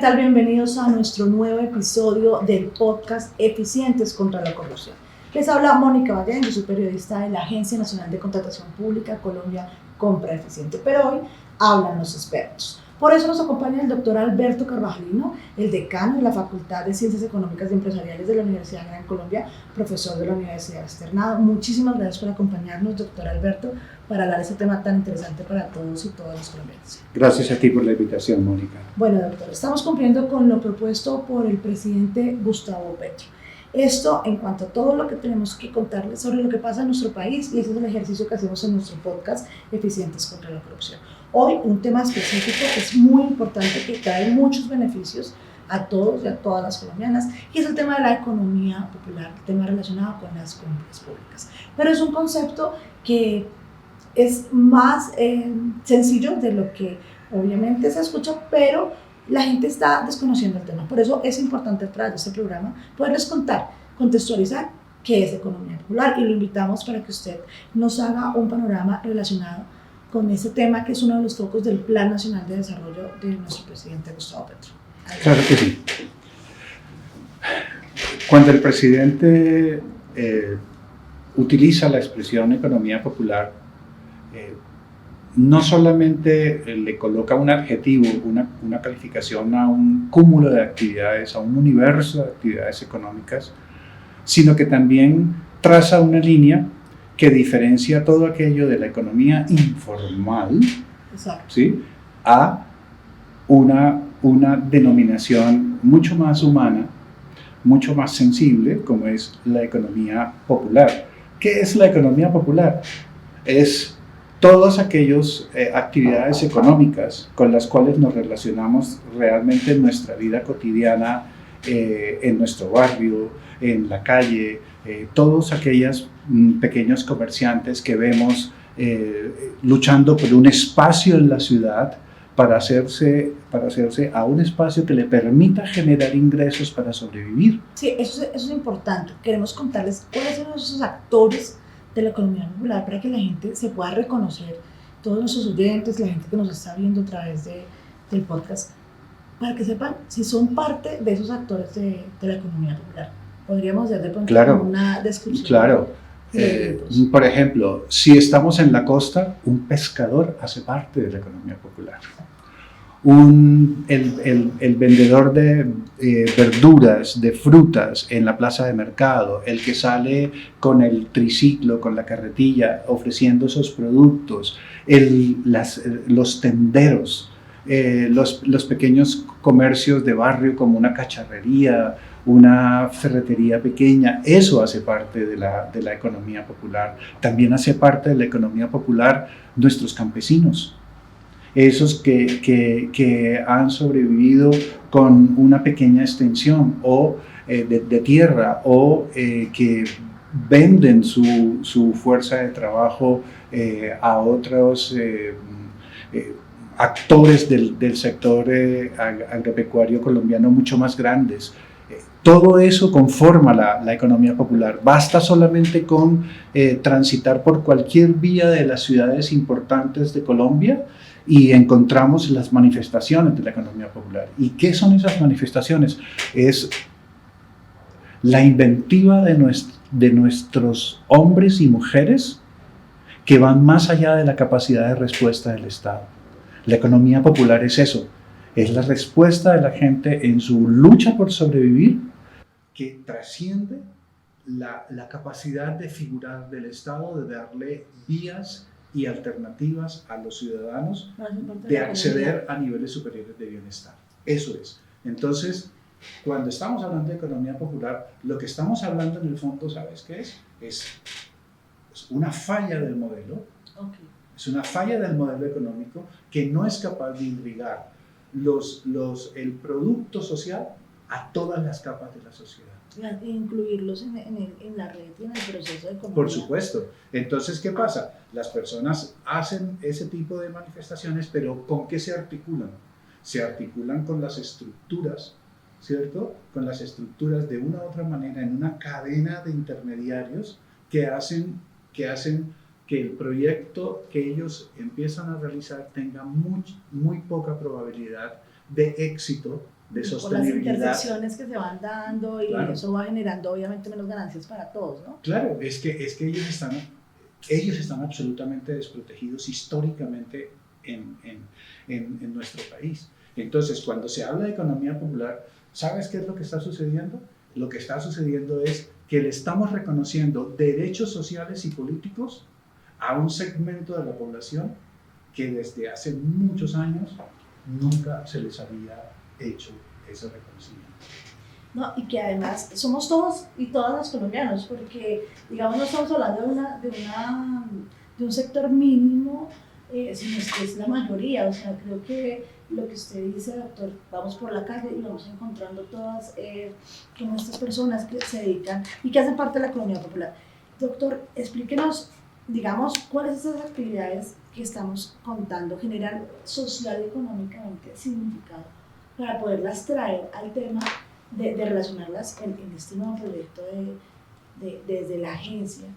tal? Bienvenidos a nuestro nuevo episodio del podcast Eficientes contra la Corrupción. Les habla Mónica Ballén, yo soy periodista de la Agencia Nacional de Contratación Pública Colombia Compra Eficiente, pero hoy hablan los expertos. Por eso nos acompaña el doctor Alberto Carvajalino, el decano de la Facultad de Ciencias Económicas y Empresariales de la Universidad de Gran Colombia, profesor de la Universidad Externado. Muchísimas gracias por acompañarnos, doctor Alberto, para hablar de este tema tan interesante para todos y todas los colombianos. Gracias a ti por la invitación, Mónica. Bueno, doctor, estamos cumpliendo con lo propuesto por el presidente Gustavo Petro. Esto en cuanto a todo lo que tenemos que contarles sobre lo que pasa en nuestro país, y ese es el ejercicio que hacemos en nuestro podcast Eficientes contra la Corrupción. Hoy un tema específico que es muy importante, que trae muchos beneficios a todos y a todas las colombianas, y es el tema de la economía popular, el tema relacionado con las compras públicas. Pero es un concepto que es más sencillo de lo que obviamente se escucha, pero la gente está desconociendo el tema. Por eso es importante a través de este programa poderles contar, contextualizar qué es economía popular, y lo invitamos para que usted nos haga un panorama relacionado con ese tema que es uno de los focos del Plan Nacional de Desarrollo de nuestro presidente Gustavo Petro. Claro que sí. Cuando el presidente utiliza la expresión economía popular, no solamente le coloca un adjetivo, una calificación a un cúmulo de actividades, a un universo de actividades económicas, sino que también traza una línea que diferencia todo aquello de la economía informal, ¿sí?, a una denominación mucho más humana, mucho más sensible, como es la economía popular. ¿Qué es la economía popular? Es todas aquellas actividades económicas con las cuales nos relacionamos realmente en nuestra vida cotidiana, en nuestro barrio, en la calle, todos aquellos pequeños comerciantes que vemos luchando por un espacio en la ciudad para hacerse a un espacio que le permita generar ingresos para sobrevivir. Sí, eso es importante. Queremos contarles cuáles son esos actores de la economía popular para que la gente se pueda reconocer, todos nuestros oyentes, la gente que nos está viendo a través del podcast, para que sepan si son parte de esos actores de la economía popular. Podríamos hacer de pronto una descripción. Claro. Por ejemplo, si estamos en la costa, un pescador hace parte de la economía popular. El vendedor de verduras, de frutas en la plaza de mercado, el que sale con el triciclo, con la carretilla, ofreciendo esos productos, los tenderos, los pequeños comercios de barrio como una cacharrería, una ferretería pequeña, eso hace parte de la economía popular. También hace parte de la economía popular nuestros campesinos, esos que han sobrevivido con una pequeña extensión o de tierra, o que venden su fuerza de trabajo a otros actores del sector agropecuario colombiano mucho más grandes. Todo eso conforma la economía popular. Basta solamente con transitar por cualquier vía de las ciudades importantes de Colombia y encontramos las manifestaciones de la economía popular. ¿Y qué son esas manifestaciones? Es la inventiva de nuestros hombres y mujeres que van más allá de la capacidad de respuesta del Estado. La economía popular es eso, es la respuesta de la gente en su lucha por sobrevivir, que trasciende la capacidad de figurar del Estado, de darle vías y alternativas a los ciudadanos de acceder a niveles superiores de bienestar. Eso es. Entonces, cuando estamos hablando de economía popular, lo que estamos hablando en el fondo, ¿sabes qué es? Es una falla del modelo. Okay. Es una falla del modelo económico que no es capaz de irrigar el producto social a todas las capas de la sociedad. Incluirlos en la red y en el proceso de economía. Por supuesto. Entonces, ¿qué pasa? Las personas hacen ese tipo de manifestaciones, pero ¿con qué se articulan? Se articulan con las estructuras, ¿cierto? Con las estructuras de una u otra manera, en una cadena de intermediarios que hacen que el proyecto que ellos empiezan a realizar tenga muy poca probabilidad de éxito de por las sostenibilidad. intersecciones que se van dando y Claro. eso va generando obviamente menos ganancias para todos, ¿no? Claro, es que ellos están absolutamente desprotegidos históricamente en nuestro país. Entonces, cuando se habla de economía popular, ¿sabes qué es lo que está sucediendo? Lo que está sucediendo es que le estamos reconociendo derechos sociales y políticos a un segmento de la población que desde hace muchos años nunca se les había hecho ese reconocimiento. No, y que además somos todos y todas los colombianos, porque digamos no estamos hablando de un sector mínimo, sino que es la mayoría. O sea, creo que lo que usted dice, doctor, vamos por la calle y vamos encontrando todas como estas personas que se dedican y que hacen parte de la economía popular. Doctor, explíquenos, digamos, cuáles son esas actividades que estamos contando generan social y económicamente significado para poderlas traer al tema de relacionarlas en este nuevo proyecto desde la agencia,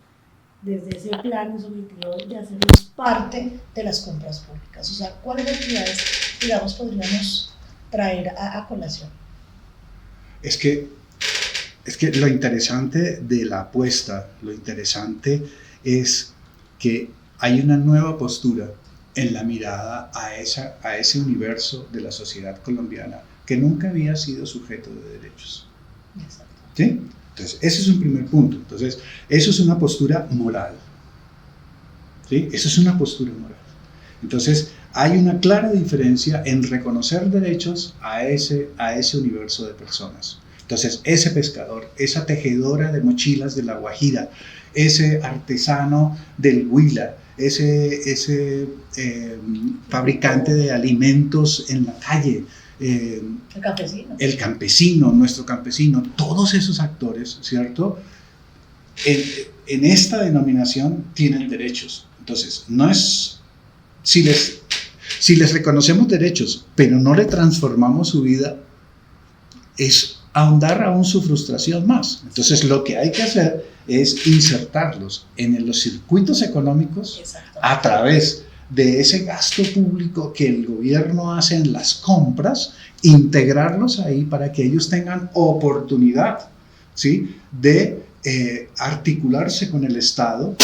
desde ese plan, ese objetivo de hacerlos parte de las compras públicas. O sea, ¿cuáles actividades, digamos, podríamos traer a colación? Es que lo interesante de la apuesta, lo interesante es que hay una nueva postura en la mirada a ese universo de la sociedad colombiana que nunca había sido sujeto de derechos. Exacto. ¿Sí? Entonces, ese es un primer punto. Entonces, eso es una postura moral. ¿Sí? Eso es una postura moral. Entonces, hay una clara diferencia en reconocer derechos a ese universo de personas. Entonces, ese pescador, esa tejedora de mochilas de La Guajira, ese artesano del Huila, ese fabricante de alimentos en la calle, el campesino, nuestro campesino, todos esos actores, ¿cierto? En esta denominación tienen derechos. Entonces, no es, si les reconocemos derechos, pero no le transformamos su vida, es ahondar aún su frustración más. Entonces, lo que hay que hacer es insertarlos en los circuitos económicos a través de ese gasto público que el gobierno hace en las compras, integrarlos ahí para que ellos tengan oportunidad, ¿sí?, de articularse con el Estado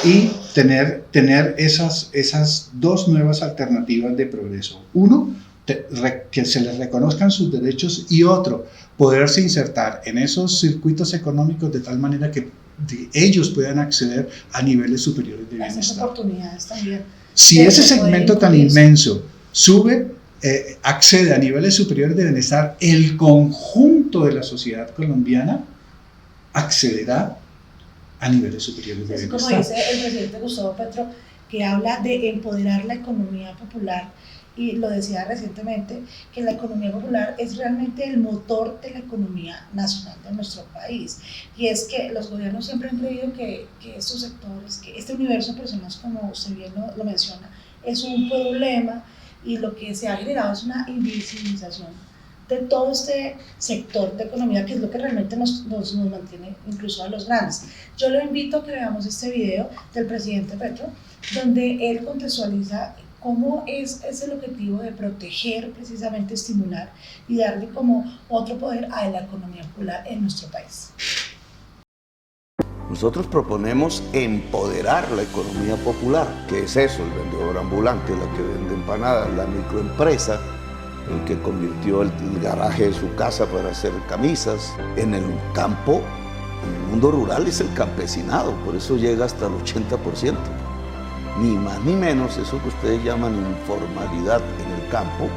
y tener esas dos nuevas alternativas de progreso. Uno, que se les reconozcan sus derechos, y otro, poderse insertar en esos circuitos económicos de tal manera que ellos puedan acceder a niveles superiores de bienestar. Esas oportunidades también. Si ese segmento tan inmenso accede a niveles superiores de bienestar, el conjunto de la sociedad colombiana accederá a niveles superiores de bienestar. Como dice el presidente Gustavo Petro, que habla de empoderar la economía popular, y lo decía recientemente, que la economía popular es realmente el motor de la economía nacional de nuestro país. Y es que los gobiernos siempre han creído que estos sectores, que este universo de personas, como usted bien lo menciona, es un problema, y lo que se ha generado es una invisibilización de todo este sector de economía, que es lo que realmente nos mantiene incluso a los grandes. Yo lo invito a que veamos este video del presidente Petro, donde él contextualiza cómo es el objetivo de proteger, precisamente estimular y darle como otro poder a la economía popular en nuestro país. Nosotros proponemos empoderar la economía popular. ¿Qué es eso? El vendedor ambulante, la que vende empanadas, la microempresa, el que convirtió el garaje de su casa para hacer camisas. En el campo, en el mundo rural, es el campesinado, por eso llega hasta el 80%. Ni más ni menos, eso que ustedes llaman informalidad en el campo,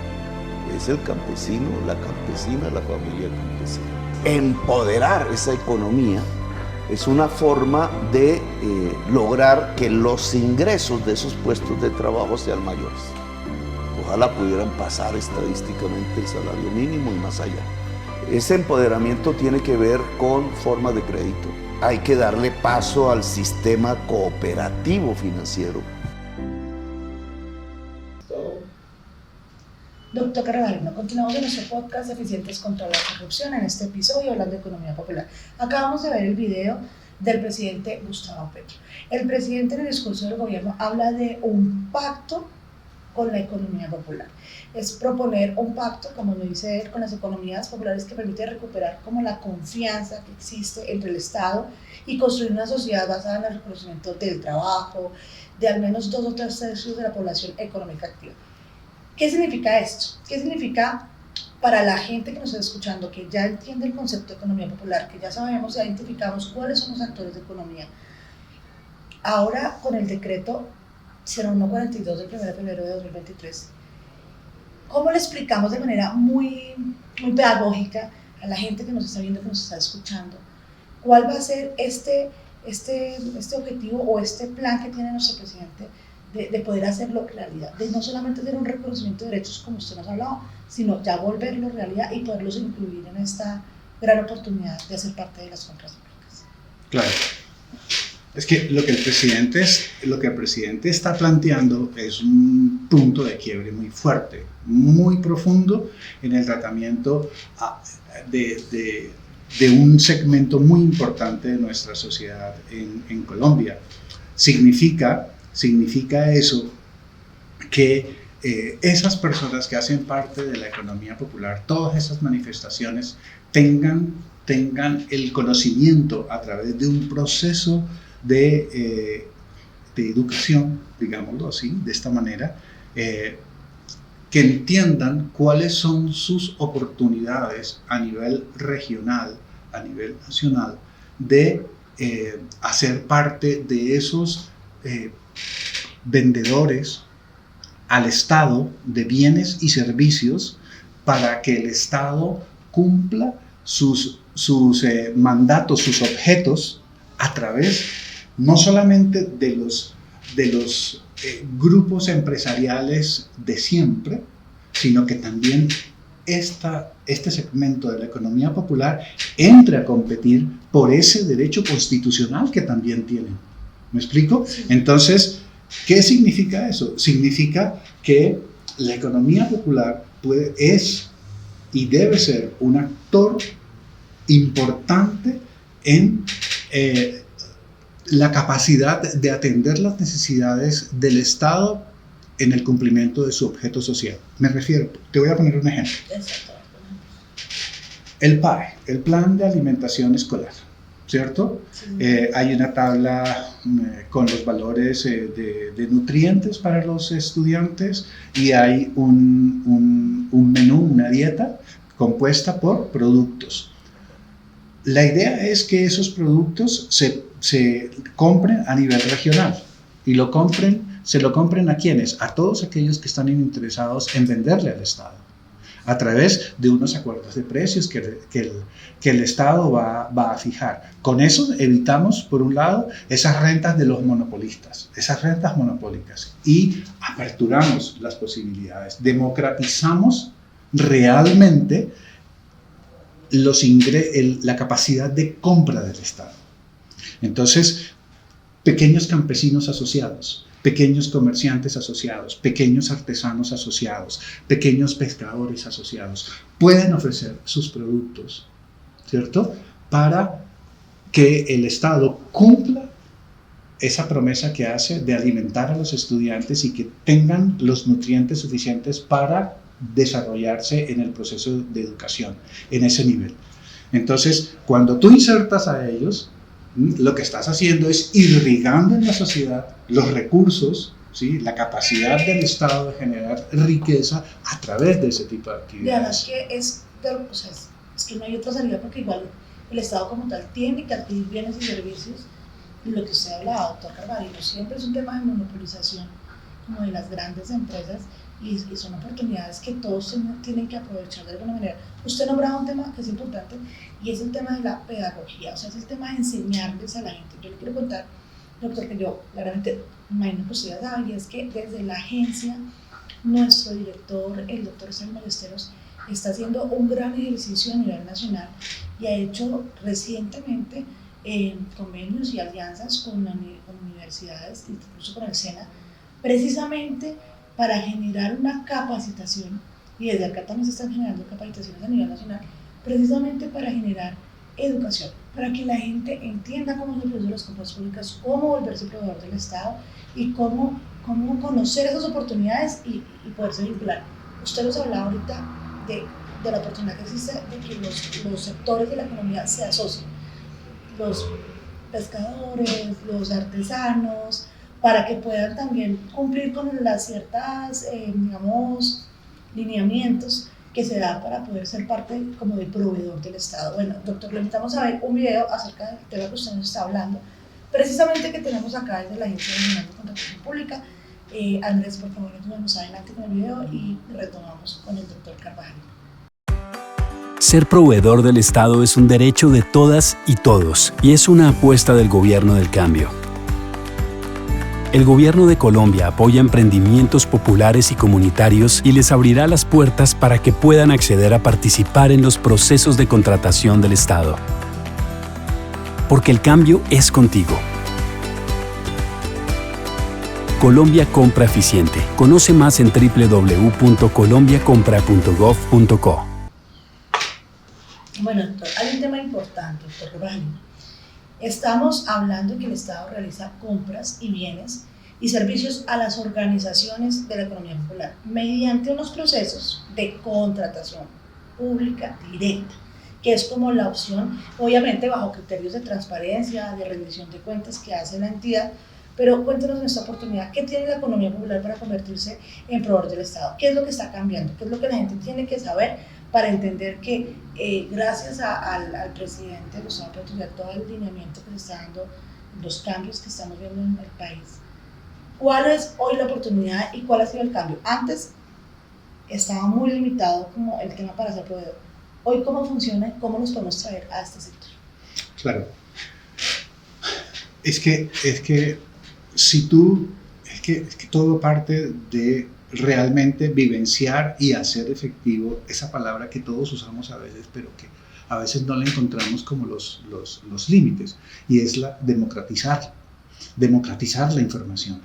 es el campesino, la campesina, la familia campesina. Empoderar esa economía es una forma de lograr que los ingresos de esos puestos de trabajo sean mayores. Ojalá pudieran pasar estadísticamente el salario mínimo y más allá. Ese empoderamiento tiene que ver con formas de crédito. Hay que darle paso al sistema cooperativo financiero. Doctor Carvalho, continuamos en nuestro podcast Eficientes contra la Corrupción, en este episodio hablando de economía popular. Acabamos de ver el video del presidente Gustavo Petro. El presidente en el discurso del gobierno habla de un pacto con la economía popular. Es proponer un pacto, como lo dice él, con las economías populares que permite recuperar como la confianza que existe entre el Estado y construir una sociedad basada en el reconocimiento del trabajo, de al menos 2 o 3 tercios de la población económica activa. ¿Qué significa esto? ¿Qué significa para la gente que nos está escuchando, que ya entiende el concepto de economía popular, que ya sabemos, ya identificamos cuáles son los actores de economía? Ahora, con el decreto 0142 del 1 de febrero de 2023, ¿cómo le explicamos de manera muy pedagógica a la gente que nos está viendo, que nos está escuchando, cuál va a ser este objetivo o este plan que tiene nuestro presidente de poder hacerlo realidad, de no solamente tener un reconocimiento de derechos como usted nos ha hablado, sino ya volverlo realidad y poderlos incluir en esta gran oportunidad de hacer parte de las compras públicas? Claro. Es que lo que el presidente está planteando es un punto de quiebre muy fuerte, muy profundo en el tratamiento de un segmento muy importante de nuestra sociedad en Colombia. Significa eso que esas personas que hacen parte de la economía popular, todas esas manifestaciones, tengan el conocimiento a través de un proceso de educación, digámoslo así, de esta manera, que entiendan cuáles son sus oportunidades a nivel regional, a nivel nacional, de hacer parte de esos vendedores al Estado de bienes y servicios para que el Estado cumpla sus mandatos, sus objetos, a través no solamente de los grupos empresariales de siempre, sino que también este segmento de la economía popular entre a competir por ese derecho constitucional que también tienen. ¿Me explico? Entonces, ¿qué significa eso? Significa que la economía popular es y debe ser un actor importante en la capacidad de atender las necesidades del Estado en el cumplimiento de su objeto social. Me refiero, te voy a poner un ejemplo. El PAE, el Plan de Alimentación Escolar, ¿cierto? Sí. Hay una tabla con los valores de nutrientes para los estudiantes y hay un menú, una dieta compuesta por productos. La idea es que esos productos se compren a nivel regional y se lo compren a ¿quiénes? A todos aquellos que están interesados en venderle al Estado a través de unos acuerdos de precios que el Estado va a fijar. Con eso evitamos, por un lado, esas rentas de los monopolistas, esas rentas monopólicas, y aperturamos las posibilidades, democratizamos realmente la capacidad de compra del Estado. Entonces, pequeños campesinos asociados, pequeños comerciantes asociados, pequeños artesanos asociados, pequeños pescadores asociados, pueden ofrecer sus productos, ¿cierto? Para que el Estado cumpla esa promesa que hace de alimentar a los estudiantes y que tengan los nutrientes suficientes para desarrollarse en el proceso de educación, en ese nivel. Entonces, cuando tú insertas a ellos, lo que estás haciendo es irrigando en la sociedad los recursos, ¿sí? La capacidad del Estado de generar riqueza a través de ese tipo de actividades. Y además es que no hay otra salida, porque igual el Estado como tal tiene que adquirir bienes y servicios, y lo que usted hablaba, doctor Carvalho, siempre es un tema de monopolización como de las grandes empresas, y son oportunidades que todos tienen que aprovechar de alguna manera. Usted nombraba un tema que es importante, y es el tema de la pedagogía, o sea, es el tema de enseñarles a la gente. Yo le quiero contar, doctor, que yo claramente imagino que usted ya sabe, y es que desde la agencia, nuestro director, el doctor Samuel Esteros, está haciendo un gran ejercicio a nivel nacional y ha hecho recientemente convenios y alianzas con universidades, incluso con el SENA, precisamente para generar una capacitación, y desde acá también se están generando capacitaciones a nivel nacional, precisamente para generar educación, para que la gente entienda cómo se producen las compras públicas, cómo volverse proveedor del Estado y cómo conocer esas oportunidades y poderse vincular. Usted nos hablaba ahorita de la oportunidad que existe de que los sectores de la economía se asocien, los pescadores, los artesanos, para que puedan también cumplir con las ciertas, digamos, lineamientos que se dan para poder ser parte como de proveedor del Estado. Bueno, doctor, le invitamos a ver un video acerca del tema que usted nos está hablando, precisamente que tenemos acá desde la Agencia Nacional de Contratación Pública. Andrés, por favor, vamos adelante con el video y retomamos con el doctor Carvajal. Ser proveedor del Estado es un derecho de todas y todos, y es una apuesta del Gobierno del Cambio. El Gobierno de Colombia apoya emprendimientos populares y comunitarios y les abrirá las puertas para que puedan acceder a participar en los procesos de contratación del Estado. Porque el cambio es contigo. Colombia Compra Eficiente. Conoce más en www.colombiacompra.gov.co. Bueno, doctor, hay un tema importante, doctor Carvajal. Estamos hablando de que el Estado realiza compras y bienes y servicios a las organizaciones de la economía popular mediante unos procesos de contratación pública directa, que es como la opción, obviamente bajo criterios de transparencia, de rendición de cuentas que hace la entidad. Pero cuéntanos en esta oportunidad, ¿qué tiene la economía popular para convertirse en proveedor del Estado? ¿Qué es lo que está cambiando? ¿Qué es lo que la gente tiene que saber para entender que gracias al presidente Gustavo Petro y a todo el lineamiento que se está dando, los cambios que estamos viendo en el país, cuál es hoy la oportunidad y cuál ha sido el cambio? Antes estaba muy limitado como el tema para ser proveedor. Hoy, ¿cómo funciona? ¿Cómo nos podemos traer a este sector? Claro. Es que todo parte de realmente vivenciar y hacer efectivo esa palabra que todos usamos a veces, pero que a veces no le encontramos como los límites, y es la democratizar la información.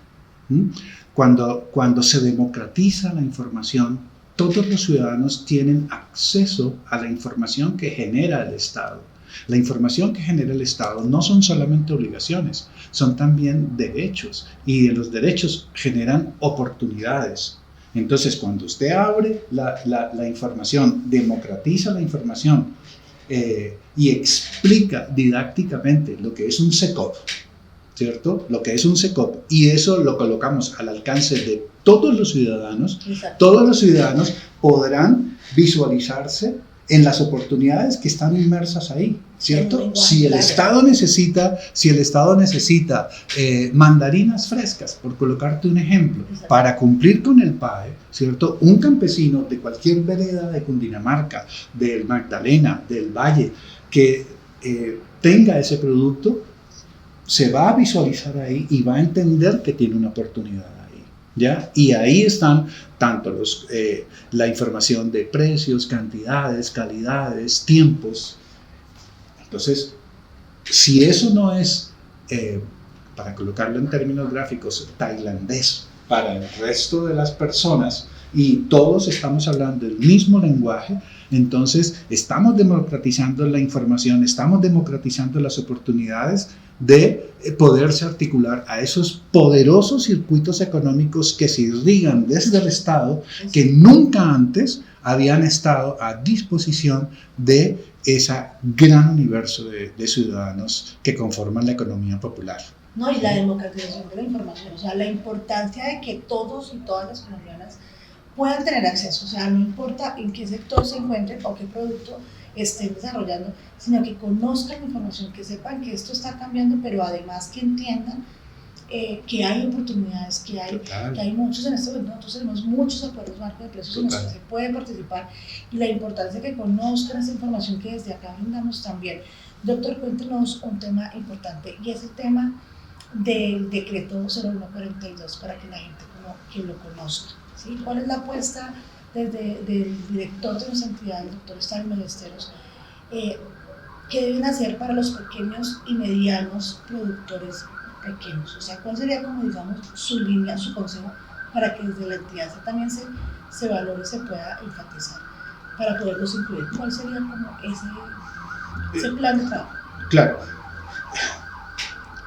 Cuando se democratiza la información, todos los ciudadanos tienen acceso a la información que genera el Estado. La información que genera el Estado no son solamente obligaciones, son también derechos, y los derechos generan oportunidades. Entonces, cuando usted abre la información, democratiza la información y explica didácticamente lo que es un SECOP, ¿cierto? Lo que es un SECOP, y eso lo colocamos al alcance de todos los ciudadanos. Exacto. Todos los ciudadanos podrán visualizarse en las oportunidades que están inmersas ahí, ¿cierto? Si el Estado necesita mandarinas frescas, por colocarte un ejemplo, exacto, para cumplir con el PAE, ¿cierto? Un campesino de cualquier vereda de Cundinamarca, del Magdalena, del Valle, que tenga ese producto, se va a visualizar ahí y va a entender que tiene una oportunidad ahí, ¿ya? Y ahí están tanto la información de precios, cantidades, calidades, tiempos. Entonces, si eso no es, para colocarlo en términos gráficos, tailandés para el resto de las personas, y todos estamos hablando el mismo lenguaje, entonces estamos democratizando la información, estamos democratizando las oportunidades de poderse articular a esos poderosos circuitos económicos que se irrigan desde el Estado, que nunca antes habían estado a disposición de ese gran universo de ciudadanos que conforman la economía popular. No, y la democratización de la información, o sea, la importancia de que todos y todas las colombianas puedan tener acceso, o sea, no importa en qué sector se encuentren o qué producto estén desarrollando, sino que conozcan la información, que sepan que esto está cambiando, pero además que entiendan que hay oportunidades, que hay muchos en este momento. Nosotros tenemos muchos acuerdos marco de precios en los que se puede participar, y la importancia de que conozcan esa información que desde acá brindamos también. Doctor, cuéntenos un tema importante, y es el tema del decreto 0142, para que la gente que lo conozca, ¿sí? ¿Cuál es la apuesta del director de nuestra entidad, el doctor Stanley Ballesteros, qué deben hacer para los pequeños y medianos productores pequeños? O sea, ¿cuál sería, como digamos, su línea, su consejo, para que desde la entidad también se valore y se pueda enfatizar para poderlos incluir? ¿Cuál sería como ese plan de trabajo? Claro.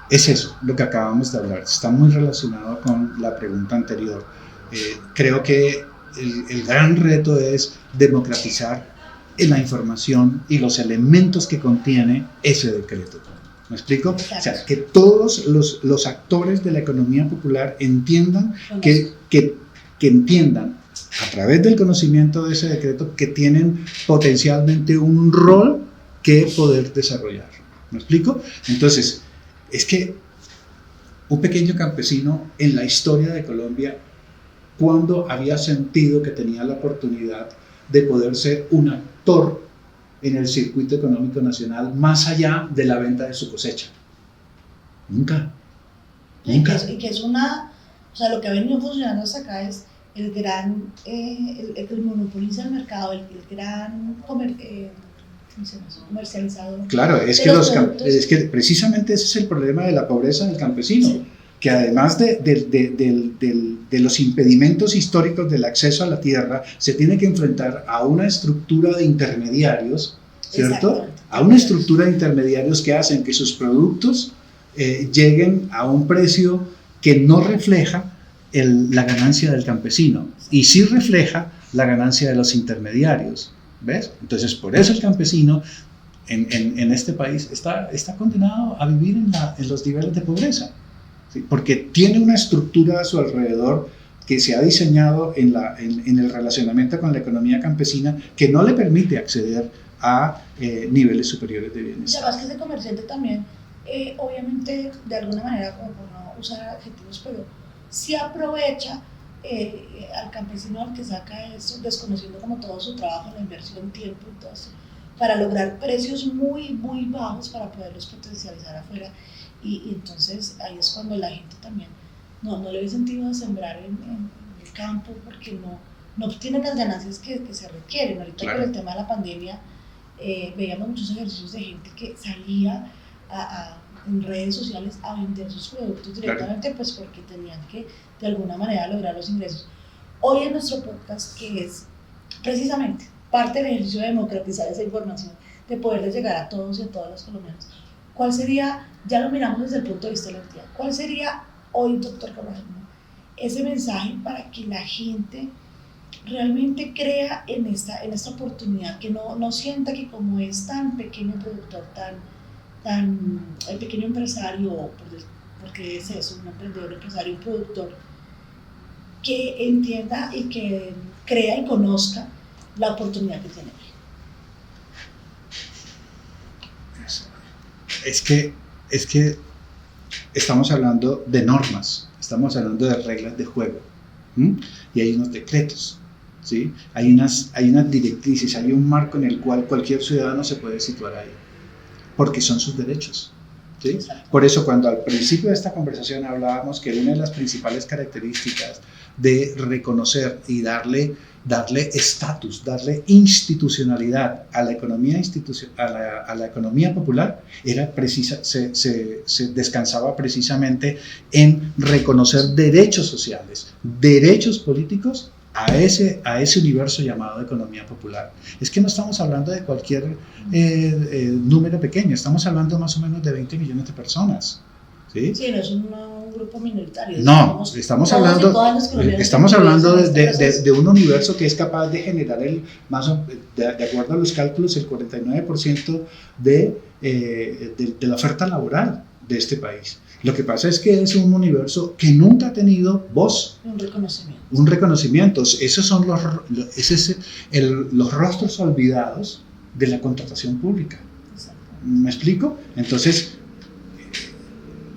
es eso, lo que acabamos de hablar. Está muy relacionado con la pregunta anterior. Creo que el gran reto es democratizar la información y los elementos que contiene ese decreto. ¿Me explico? O sea, que todos los actores de la economía popular entiendan que entiendan a través del conocimiento de ese decreto que tienen potencialmente un rol que poder desarrollar. ¿Me explico? Entonces, es que un pequeño campesino en la historia de Colombia, cuando había sentido que tenía la oportunidad de poder ser un actor en el circuito económico nacional más allá de la venta de su cosecha. Nunca. Y que es una, o sea, lo que ha venido funcionando hasta acá es el gran, el monopoliza el mercado, el gran comercializador. Claro, es que precisamente ese es el problema de la pobreza del campesino, sí. Que además de los impedimentos históricos del acceso a la tierra, se tiene que enfrentar a una estructura de intermediarios, ¿cierto? A una estructura de intermediarios que hacen que sus productos lleguen a un precio que no refleja la ganancia del campesino, y sí refleja la ganancia de los intermediarios, ¿ves? Entonces, por eso el campesino en este país está condenado a vivir en los niveles de pobreza, ¿sí? Porque tiene una estructura a su alrededor que se ha diseñado en el relacionamiento con la economía campesina que no le permite acceder a niveles superiores de bienestar. Además que ese comerciante también, obviamente, de alguna manera, como por no usar adjetivos, pero sí aprovecha al campesino al que saca eso, desconociendo como todo su trabajo, la inversión, tiempo y todo eso, para lograr precios muy, muy bajos para poderlos potencializar afuera. Y entonces ahí es cuando la gente también no le ve sentido de sembrar en el campo porque no obtiene las ganancias que se requieren. Ahorita claro. Por el tema de la pandemia veíamos muchos ejercicios de gente que salía en redes sociales a vender sus productos directamente, claro. Pues porque tenían que de alguna manera lograr los ingresos. Hoy en nuestro podcast, que es precisamente parte del ejercicio de democratizar esa información, de poderles llegar a todos y a todas las colombianas, ¿cuál sería, ya lo miramos desde el punto de vista de la entidad, cuál sería hoy, doctor Carvajal, ese mensaje para que la gente realmente crea en esta oportunidad, que no sienta que como es tan pequeño productor, el pequeño empresario, porque es eso, un emprendedor, empresario, un productor, que entienda y que crea y conozca la oportunidad que tiene? Es que estamos hablando de normas, estamos hablando de reglas de juego, y hay unos decretos, ¿sí? Hay unas directrices, hay un marco en el cual cualquier ciudadano se puede situar ahí, porque son sus derechos, ¿sí? Por eso cuando al principio de esta conversación hablábamos que una de las principales características de reconocer y darle estatus, darle institucionalidad a la economía a la economía popular, se descansaba precisamente en reconocer derechos sociales, derechos políticos a ese universo llamado economía popular. Es que no estamos hablando de cualquier número pequeño, estamos hablando más o menos de 20 millones de personas. ¿Sí? Sí, no es un grupo minoritario. No, estamos hablando de un universo que es capaz de generar de acuerdo a los cálculos, el 49% de la oferta laboral de este país. Lo que pasa es que es un universo que nunca ha tenido voz. Un reconocimiento. Esos son los rostros olvidados de la contratación pública. ¿Me explico? Entonces,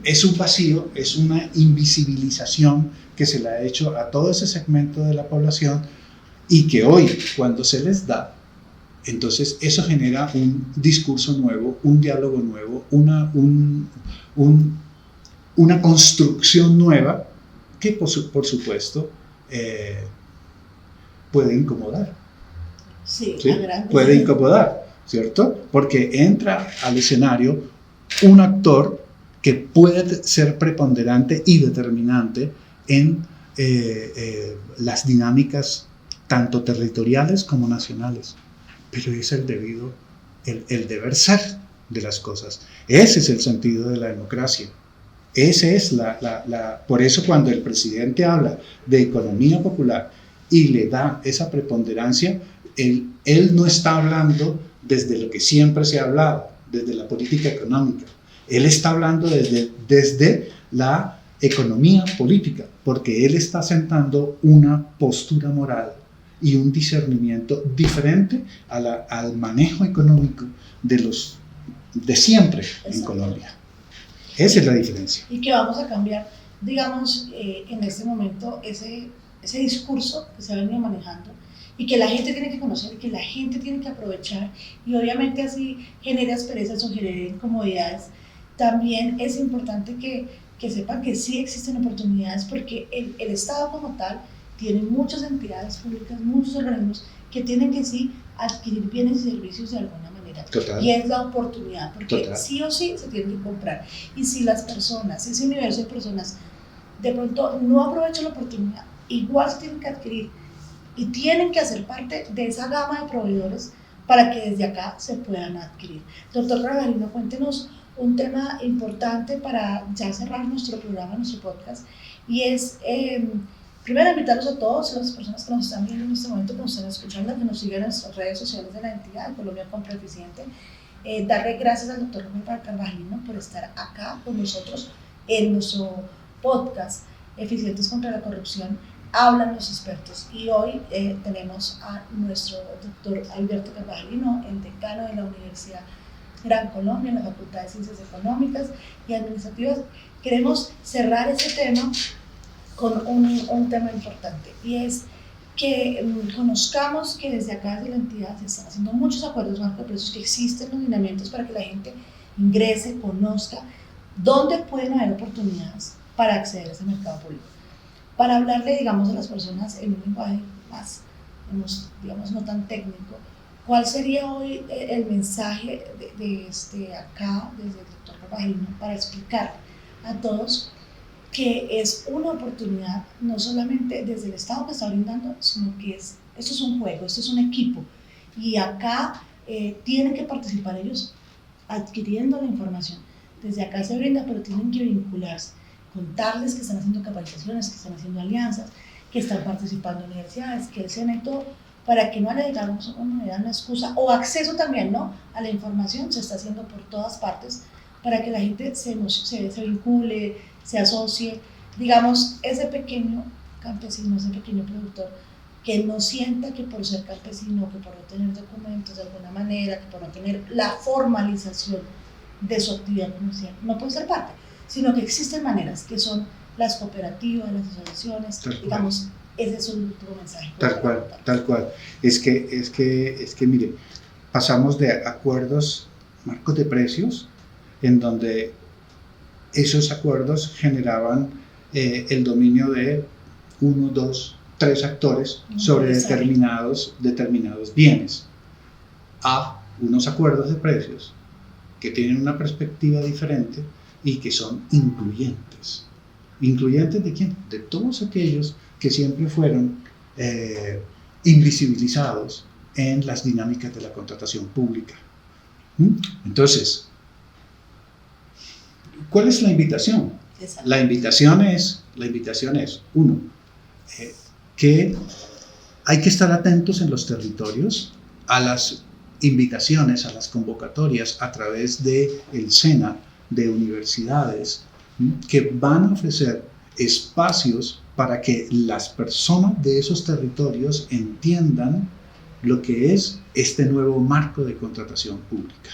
es un vacío, es una invisibilización que se le ha hecho a todo ese segmento de la población y que hoy, cuando se les da, entonces eso genera un discurso nuevo, un diálogo nuevo, una construcción nueva que por supuesto puede incomodar. Sí, puede incomodar, ¿cierto? Porque entra al escenario un actor que puede ser preponderante y determinante en las dinámicas tanto territoriales como nacionales, pero es el deber ser de las cosas. Ese es el sentido de la democracia, Ese es por eso cuando el presidente habla de economía popular y le da esa preponderancia, él no está hablando desde lo que siempre se ha hablado, desde la política económica. Él está hablando desde la economía política, porque él está sentando una postura moral y un discernimiento diferente al manejo económico de siempre en Colombia. Esa es la diferencia. Y que vamos a cambiar, digamos, en este momento ese discurso que se ha venido manejando y que la gente tiene que conocer y que la gente tiene que aprovechar, y obviamente así genera asperezas o genera incomodidades. También es importante que sepan que sí existen oportunidades, porque el Estado como tal tiene muchas entidades públicas, muchos organismos que tienen que sí adquirir bienes y servicios de alguna manera. Total. Y es la oportunidad, porque Total. sí o sí se tienen que comprar. Y si las personas, ese universo de personas, de pronto no aprovechan la oportunidad, igual se tienen que adquirir y tienen que hacer parte de esa gama de proveedores para que desde acá se puedan adquirir. Doctor Carvajal, cuéntenos un tema importante para ya cerrar nuestro programa, nuestro podcast, y es, primero, invitarlos a todos, las personas que nos están viendo en este momento, que nos están escuchando, que nos sigan en nuestras redes sociales de la entidad, Colombia Compra Eficiente, darle gracias al doctor Robert Carvajalino por estar acá con nosotros en nuestro podcast Eficientes contra la Corrupción, hablan los expertos. Y hoy tenemos a nuestro doctor Alberto Carvajalino, el decano de la Universidad Gran Colombia, en la Facultad de Ciencias Económicas y Administrativas. Queremos cerrar ese tema con un tema importante, y es que conozcamos que desde acá, desde la entidad, se están haciendo muchos acuerdos marco de precios, que existen los lineamientos para que la gente ingrese, conozca dónde pueden haber oportunidades para acceder a ese mercado público. Para hablarle, digamos, a las personas en un lenguaje más, digamos, no tan técnico, ¿cuál sería hoy el mensaje desde acá, desde el doctor Carvajalino, para explicar a todos que es una oportunidad, no solamente desde el Estado que está brindando, sino que esto es un juego, esto es un equipo, y acá tienen que participar ellos adquiriendo la información? Desde acá se brinda, pero tienen que vincularse, contarles que están haciendo capacitaciones, que están haciendo alianzas, que están participando en universidades, que el SENA y todo, para que no le digamos una excusa, o acceso también, ¿no?, a la información. Se está haciendo por todas partes para que la gente se vincule, se asocie, digamos, ese pequeño campesino, ese pequeño productor, que no sienta que por ser campesino, que por no tener documentos de alguna manera, que por no tener la formalización de su actividad comercial, no puede ser parte, sino que existen maneras, que son las cooperativas, las asociaciones, digamos. Ese es un último mensaje. Tal cual. Es que mire, pasamos de acuerdos, marcos de precios, en donde esos acuerdos generaban el dominio de 1, 2, 3 actores sobre determinados bienes, a unos acuerdos de precios que tienen una perspectiva diferente y que son incluyentes. ¿Incluyentes de quién? De todos aquellos que siempre fueron invisibilizados en las dinámicas de la contratación pública. Entonces, ¿cuál es la invitación? Exacto. La invitación es, uno, que hay que estar atentos en los territorios a las invitaciones, a las convocatorias a través del SENA, de universidades, que van a ofrecer espacios para que las personas de esos territorios entiendan lo que es este nuevo marco de contratación pública.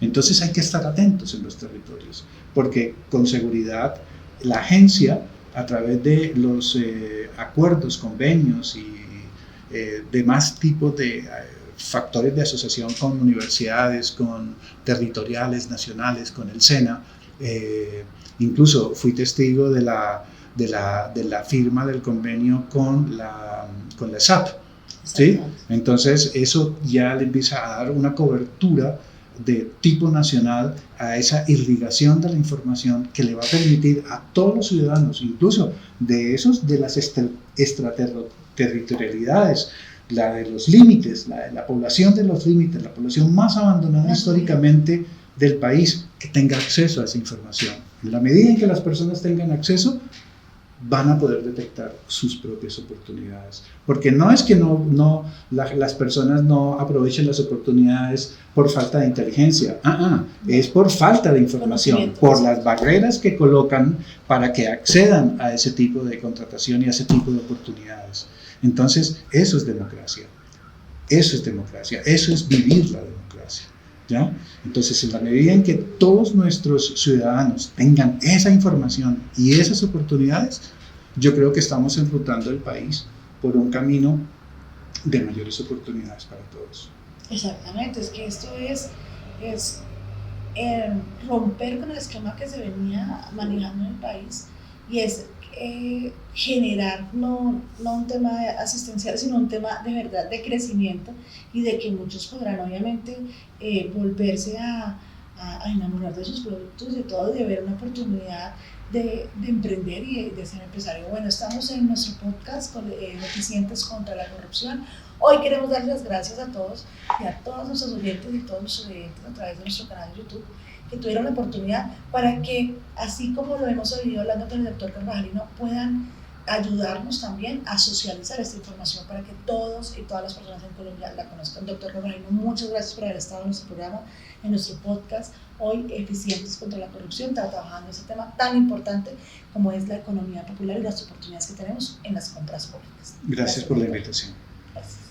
Entonces hay que estar atentos en los territorios, porque con seguridad la agencia, a través de los acuerdos, convenios y demás tipos de factores de asociación con universidades, con territoriales, nacionales, con el SENA, incluso fui testigo de la firma del convenio con la SAP, ¿sí? Entonces eso ya le empieza a dar una cobertura de tipo nacional a esa irrigación de la información que le va a permitir a todos los ciudadanos, incluso de las extraterritorialidades, la de los límites, la población de los límites, la población más abandonada históricamente del país, que tenga acceso a esa información. En la medida en que las personas tengan acceso, van a poder detectar sus propias oportunidades. Porque no es que las personas no aprovechen las oportunidades por falta de inteligencia, es por falta de información, por las barreras que colocan para que accedan a ese tipo de contratación y a ese tipo de oportunidades. Entonces, eso es democracia. Eso es democracia, eso es vivir la democracia, ¿ya? Entonces, en la medida en que todos nuestros ciudadanos tengan esa información y esas oportunidades, yo creo que estamos enrutando el país por un camino de mayores oportunidades para todos. Exactamente, es que esto es romper con el esquema que se venía manejando en el país, y es generar no un tema asistencial, sino un tema de verdad de crecimiento, y de que muchos podrán obviamente volverse a enamorar de sus productos, de todo, de ver una oportunidad de emprender y de ser empresario. Bueno, estamos en nuestro podcast Eficientes contra la Corrupción. Hoy queremos darles las gracias a todos y a todos nuestros oyentes y todos nuestros oyentes a través de nuestro canal de YouTube, que tuvieron la oportunidad para que, así como lo hemos oído hablando con el doctor Carvajalino, puedan ayudarnos también a socializar esta información para que todos y todas las personas en Colombia la conozcan. Doctor Carvajalino, muchas gracias por haber estado en nuestro programa, en nuestro podcast, hoy Eficientes contra la Corrupción, trabajando ese tema tan importante como es la economía popular y las oportunidades que tenemos en las compras públicas. Gracias por la invitación. Gracias.